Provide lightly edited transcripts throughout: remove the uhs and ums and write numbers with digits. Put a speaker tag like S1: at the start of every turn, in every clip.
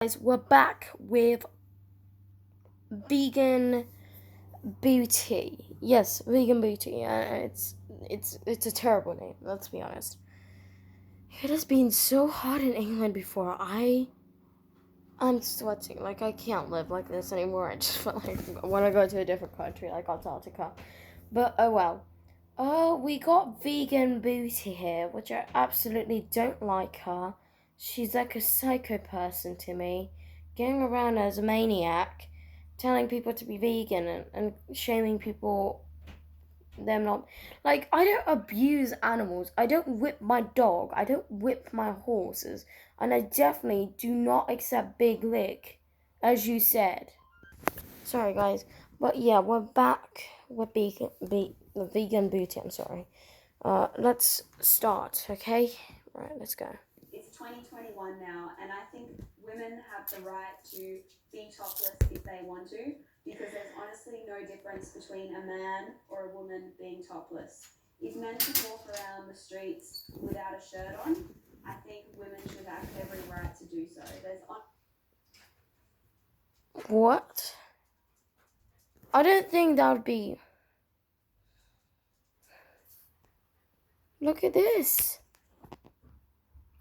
S1: Guys, we're back with Vegan Booty. Yes, Vegan Booty. It's a terrible name. Let's be honest. It has been so hot in England before. I'm sweating. Like, I can't live like this anymore. I just feel like I want to go to a different country, like Antarctica. But oh well. Oh, we got Vegan Booty here, which I absolutely don't like her. She's like a psycho person to me, going around as a maniac, telling people to be vegan and shaming people, them not. Like, I don't abuse animals. I don't whip my dog. I don't whip my horses. And I definitely do not accept Big Lick, as you said. Sorry, guys. But yeah, we're back with Vegan Booty. I'm sorry. Let's start, okay? Right, let's go.
S2: It's 2021 now, and I think women have the right to be topless if they want to, because there's honestly no difference between a man or a woman being topless. If men can walk around the streets without a shirt on, I think women should have every right to do so.
S1: What? I don't think that would be... Look at this.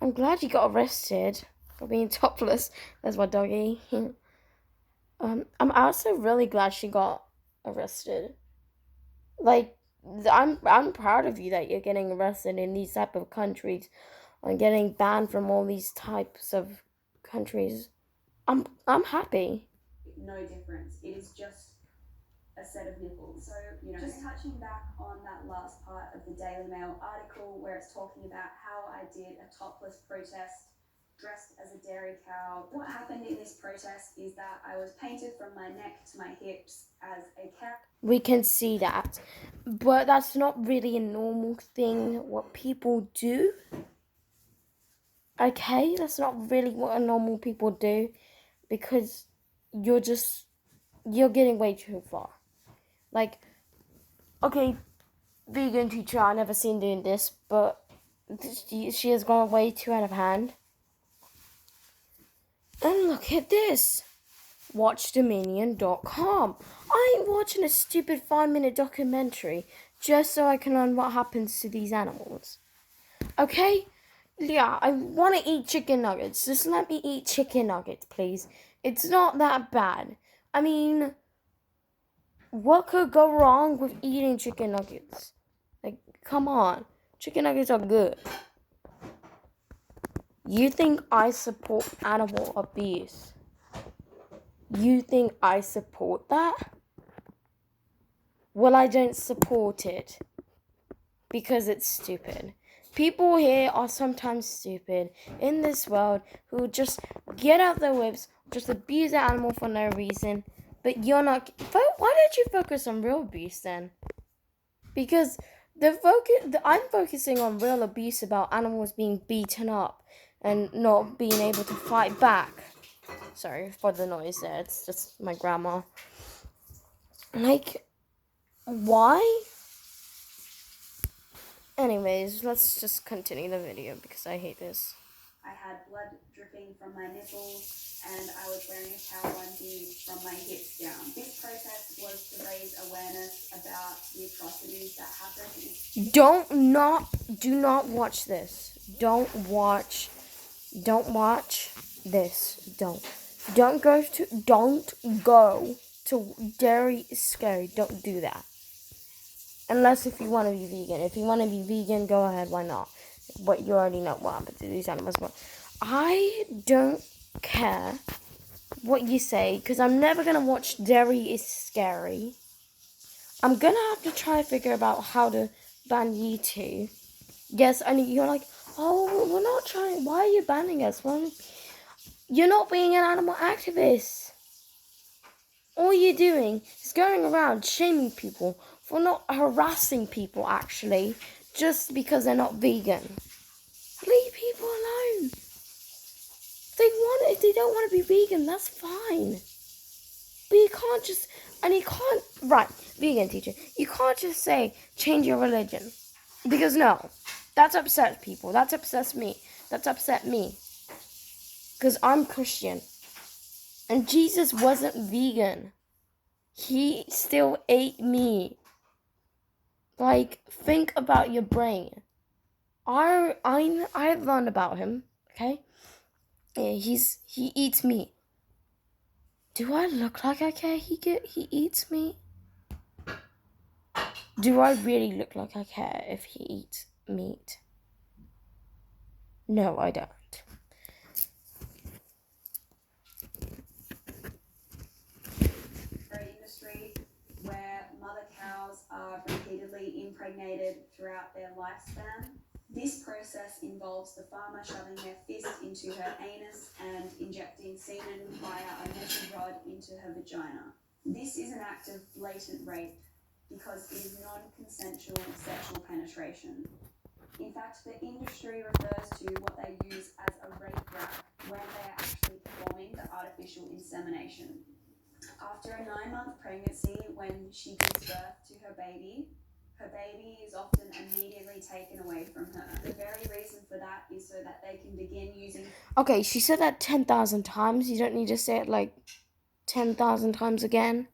S1: I'm glad you got arrested for being topless. There's my doggy. I'm also really glad she got arrested. Like, I'm proud of you that you're getting arrested in these type of countries and getting banned from all these types of countries. I'm happy.
S2: No difference. It is just a set of nipples. So, just touching back on that last part of the Daily Mail article where it's talking about how I did a topless protest dressed as a dairy cow. What happened in this protest is that I was painted from my neck to my hips as a cow.
S1: We can see that. But that's not really a normal thing, what people do. Okay, that's not really what a normal people do, because you're getting way too far. Like, okay, vegan teacher, I never seen doing this, but she has gone way too out of hand. And look at this. WatchDominion.com. I ain't watching a stupid 5-minute documentary just so I can learn what happens to these animals. Okay? Yeah, I want to eat chicken nuggets. Just let me eat chicken nuggets, please. It's not that bad. I mean, what could go wrong with eating chicken nuggets? Like, come on. Chicken nuggets are good. You think I support animal abuse? You think I support that? Well, I don't support it because it's stupid. People here are sometimes stupid in this world who just get out their whips, just abuse an animal for no reason. But you're not. Why don't you focus on real abuse then? Because I'm focusing on real abuse about animals being beaten up and not being able to fight back. Sorry for the noise there. It's just my grandma. Like, why? Anyways, let's just continue the video because I hate this.
S2: I had blood dripping from my nipples and I was wearing a cow onesie from my hips down. This protest was to raise awareness about the atrocities that happen.
S1: Do not watch this. Don't watch this. Don't go to Dairy is Scary. Don't do that. Unless if you want to be vegan. If you want to be vegan, go ahead. Why not? But you already know what happened to these animals. But I don't care what you say, because I'm never going to watch Dairy is Scary. I'm going to have to try to figure out how to ban YouTube. Yes, and you're like, oh, we're not trying. Why are you banning us? Well, you're not being an animal activist. All you're doing is going around shaming people for not harassing people, actually, just because they're not vegan. Leave people alone. If they don't want to be vegan, that's fine. But you can't just, right, vegan teacher, you can't just say, change your religion. Because no, that upsets people. That upsets me. Because I'm Christian. And Jesus wasn't vegan. He still ate meat. Like, think about your brain. I've learned about him, okay? Yeah, he eats meat. Do I look like I care he eats meat? Do I really look like I care if he eats meat? No, I don't.
S2: Industry where mother cows are repeatedly impregnated throughout their lifespan. This process involves the farmer shoving their fist into her anus and injecting semen via a metal rod into her vagina. This is an act of blatant rape because it is non-consensual sexual penetration. In fact, the industry refers to what they use as a rape rack when they are actually performing the artificial insemination. After a 9-month pregnancy, when she gives birth to her baby is often immediately taken away from her. The very reason for that is so that they can begin using...
S1: Okay, she said that 10,000 times. You don't need to say it like 10,000 times again.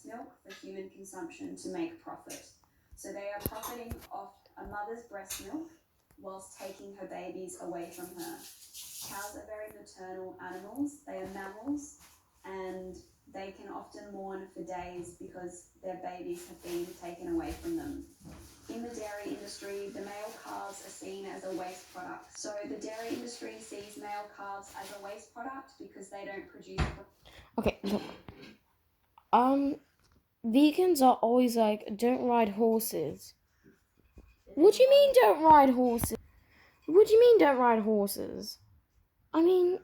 S2: Milk for human consumption to make profit. So they are profiting off a mother's breast milk whilst taking her babies away from her. Cows are very maternal animals. They are mammals, and they can often mourn for days because their babies have been taken away from them. In the dairy industry, the male calves are seen as a waste product. So the dairy industry sees male calves as a waste product because they don't produce...
S1: Okay, look. Vegans are always like, don't ride horses. What do you mean don't ride horses? What do you mean don't ride horses? I mean,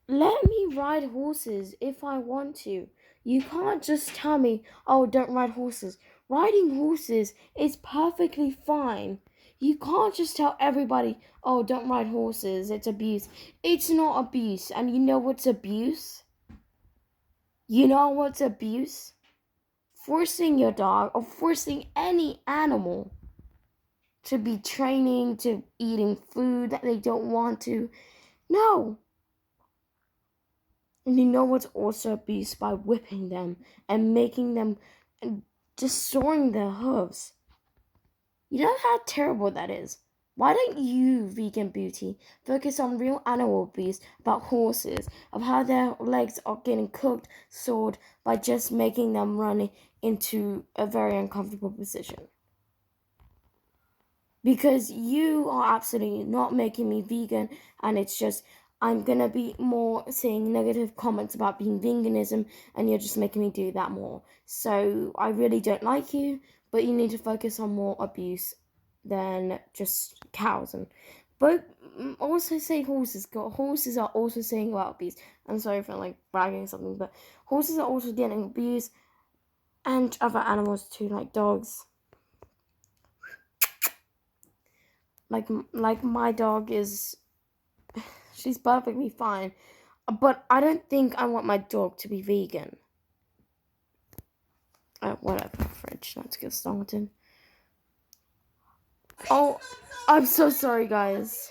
S1: let me ride horses if I want to. You can't just tell me, oh, don't ride horses. Riding horses is perfectly fine. You can't just tell everybody, oh, don't ride horses. It's abuse. It's not abuse. And you know what's abuse? You know what's abuse? Forcing your dog or forcing any animal to be training, to eating food that they don't want to. No. And you know what's also abuse? By whipping them and making them and destroying their hooves. You know how terrible that is? Why don't you, vegan beauty, focus on real animal abuse about horses, of how their legs are getting cooked, sawed, by just making them run into a very uncomfortable position? Because you are absolutely not making me vegan, and it's just, I'm gonna be more saying negative comments about being veganism, and you're just making me do that more. So I really don't like you, but you need to focus on more abuse than just cows. And but also say horses. Horses are also saying about abuse. I'm sorry for like bragging or something, but horses are also getting abused, and other animals too, like dogs. Like my dog is, she's perfectly fine, but I don't think I want my dog to be vegan. Whatever, fridge, let's get started. Oh, I'm so sorry, guys.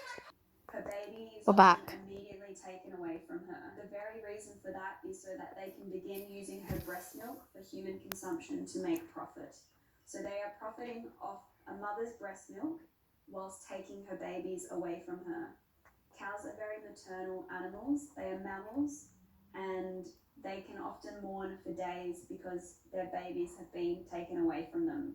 S2: Her baby is
S1: We're back.
S2: immediately taken away from her. The very reason for that is so that they can begin using her breast milk for human consumption to make profit. So they are profiting off a mother's breast milk whilst taking her babies away from her. Cows are very maternal animals. They are mammals, and they can often mourn for days because their babies have been taken away from them.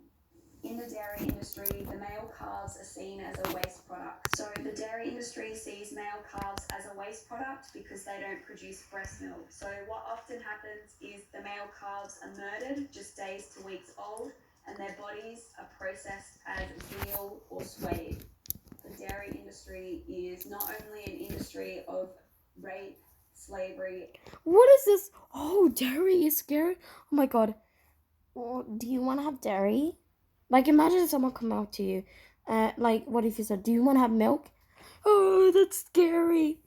S2: In the dairy industry, the male calves are seen as a waste product. So the dairy industry sees male calves as a waste product because they don't produce breast milk. So what often happens is the male calves are murdered just days to weeks old, and their bodies are processed as veal or swade. The dairy industry is not only an industry of rape, slavery...
S1: What is this? Oh, dairy is scary. Oh my god. Well, do you want to have dairy? Like, imagine someone come out to you, like, what if you said, do you want to have milk? Oh, that's scary.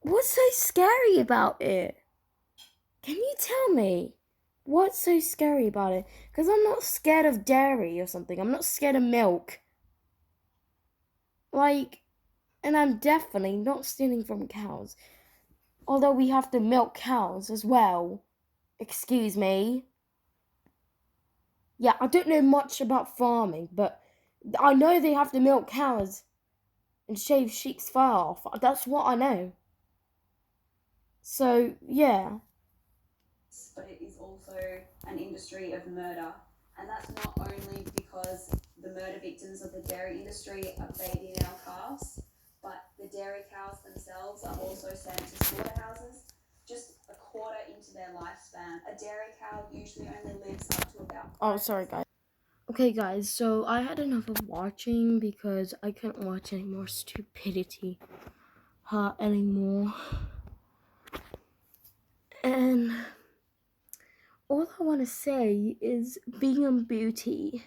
S1: What's so scary about it? Can you tell me? What's so scary about it? Because I'm not scared of dairy or something. I'm not scared of milk. Like, and I'm definitely not stealing from cows. Although we have to milk cows as well. Excuse me. Yeah, I don't know much about farming, but I know they have to milk cows and shave sheep's fur off. That's what I know. So, yeah.
S2: But it is also an industry of murder. And that's not only because the murder victims of the dairy industry are bathing our calves, but the dairy cows themselves are also sent to slaughterhouses just a quarter into their lifespan. A dairy cow usually only lives up to about...
S1: Oh, sorry, guys. Okay, guys, so I had enough of watching because I couldn't watch any more stupidity anymore. And all I want to say is, vegan beauty,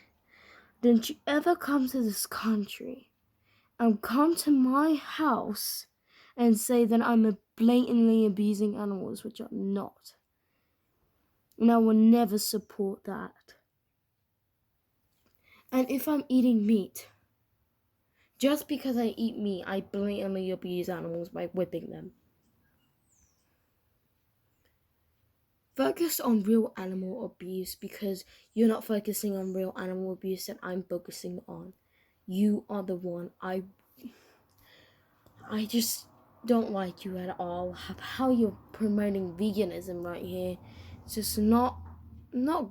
S1: don't you ever come to this country and come to my house and say that I'm blatantly abusing animals, which I'm not. And I will never support that. And if I'm eating meat, just because I eat meat, I blatantly abuse animals by whipping them. Focus on real animal abuse, because you're not focusing on real animal abuse that I'm focusing on. You are the one. I just don't like you at all. How you're promoting veganism right here, it's just not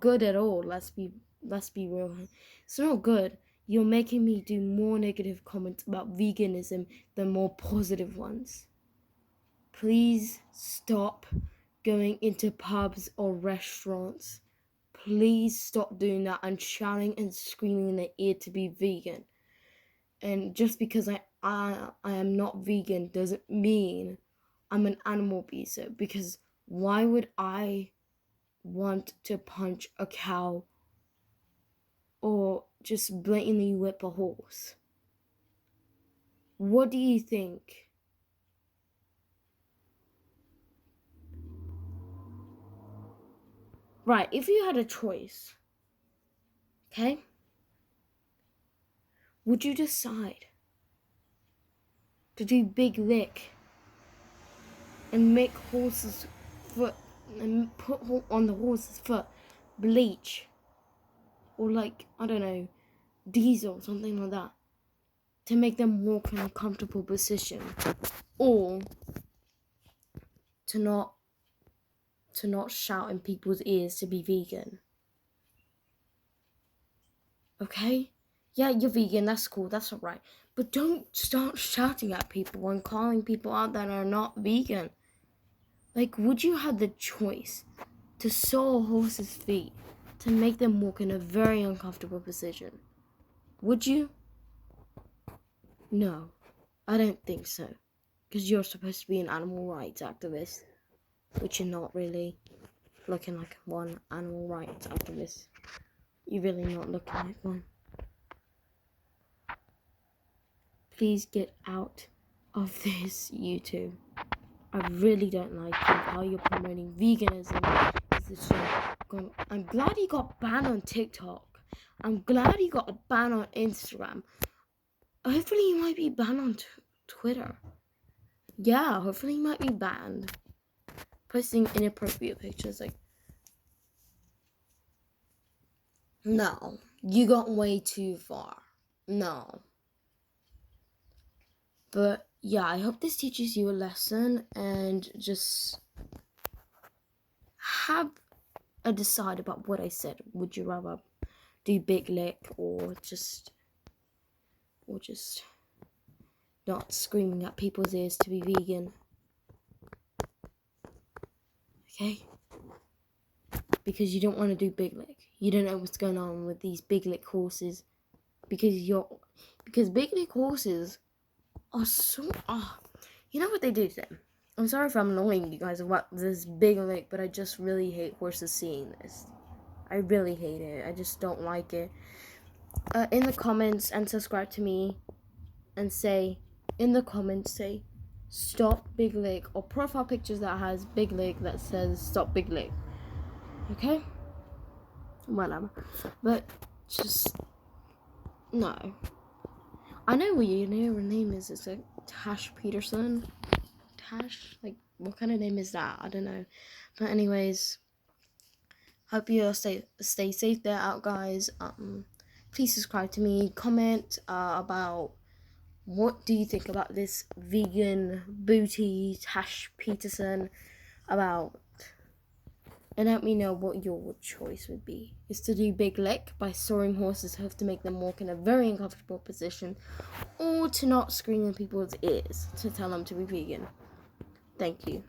S1: good at all. Let's be real. It's not good. You're making me do more negative comments about veganism than more positive ones. Please stop going into pubs or restaurants. Please stop doing that and shouting and screaming in their ear to be vegan. And just because I am not vegan doesn't mean I'm an animal abuser, because why would I want to punch a cow or just blatantly whip a horse? What do you think? Right, if you had a choice, okay? Would you decide to do big lick and make horse's foot and put on the horse's foot bleach, or like, I don't know, diesel, something like that, to make them walk in a comfortable position, or to not shout in people's ears to be vegan? Okay? Yeah, you're vegan, that's cool, that's alright. But don't start shouting at people and calling people out that are not vegan. Like, would you have the choice to saw a horse's feet to make them walk in a very uncomfortable position? Would you? No, I don't think so. Because you're supposed to be an animal rights activist, which you're not really. Looking like one animal rights activist. You're really not looking like one. Please get out of this, YouTube. I really don't like how you're promoting veganism. I'm glad he got banned on TikTok. I'm glad he got banned on Instagram. Hopefully he might be banned on Twitter. Yeah, hopefully he might be banned. Posting inappropriate pictures, like... No, you got way too far. No. But yeah, I hope this teaches you a lesson, and just have a decide about what I said. Would you rather do big lick or just not screaming at people's ears to be vegan? Okay? Because you don't want to do big lick. You don't know what's going on with these big lick horses. Because big lick horses are so... you know what they do to them? I'm sorry if I'm annoying you guys about this big lick, but I just really hate horses seeing this. I really hate it. I just don't like it. In the comments, and subscribe to me, and in the comments, say stop big lick, or profile pictures that has big lick that says stop big lick. Okay? Whatever. But just no. I know what your name is. It's like Tash Peterson. Tash, like What kind of name is that? I don't know. But anyways, hope you all stay safe there out, guys. Please subscribe to me. Comment about what do you think about this vegan booty Tash Peterson about, and let me know what your choice would be. Is to do Big Lick by sawing horses' hoof to make them walk in a very uncomfortable position, or to not scream in people's ears to tell them to be vegan. Thank you.